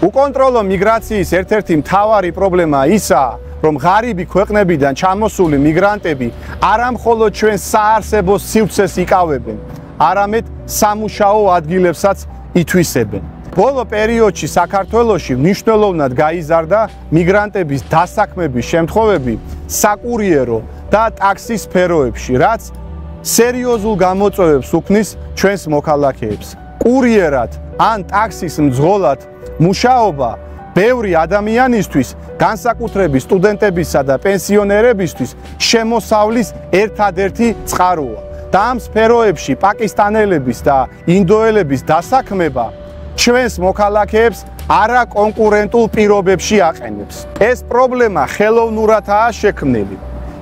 უკონტროლო მიგრაციის ერთ-ერთი მთავარი პრობლემა ისაა, რომ ღარიბი ქვეყნებიდან ჩამოსული მიგრანტები არა მხოლოდ ჩვენ საარსებო სივრცეს იკავებენ, არამედ სამუშაო ადგილებსაც ითვისებენ. ბოლო პერიოდში საქართველოში მნიშვნელოვნად გაიზარდა მიგრანტების დასაქმების შემთხვევები საკურიერო და ტაქსის სფეროებში, რაც სერიოზულ გამოწვევებს უქმნის ჩვენს მოქალაქეებს. კურიერად ან ტაქსის მძღოლად მუშაობა ბევრი ადამიანისთვის, განსაკუთრებით სტუდენტებისა და პენსიონერებისთვის შემოსავლის ერთადერთი წყაროა. და ამ სფეროებში პაკისტანელების და ინდოელების დასაქმება ჩვენს მოქალაქეებს არაკონკურენტულ პირობებში აყენებს. ეს პრობლემა ხელოვნურადაა შექმნილი.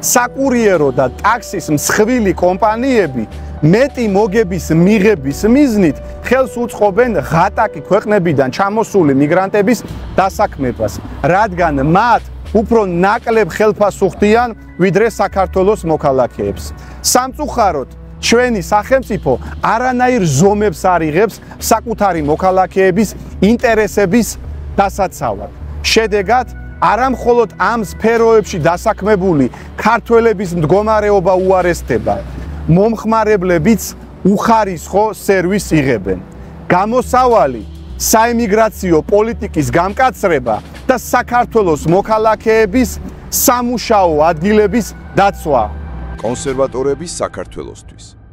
საკურიერო და ტაქსის მსხვილი კომპანიები მეტი მოგების მიღების მიზნით ხელს უწყობენ ღატაკი ქვეყნებიდან ჩამოსული მიგრანტების დასაქმებას, რადგან მათ უფრო ნაკლებ ხელფას უხდიან ვიდრე საქართველოს მოქალაქეებს. სამწუხაროდ, ჩვენი სახელმწიფო არანაირ ზომებს არ იღებს საკუთარი მოქალაქეების ინტერესების დასაცავად. შედეგად, არა მხოლოდ ამ სფეროებში დასაქმებული ქართველების მდგომარეობა უარესდება, მომხმარებლებიც უხარისხო სერვისს იღებენ. გამოსავალი საიმიგრაციო პოლიტიკის გამკაცრება და საქართველოს მოქალაქეების სამუშაო ადგილების დაცვა. კონსერვატორების საქართველოსთვის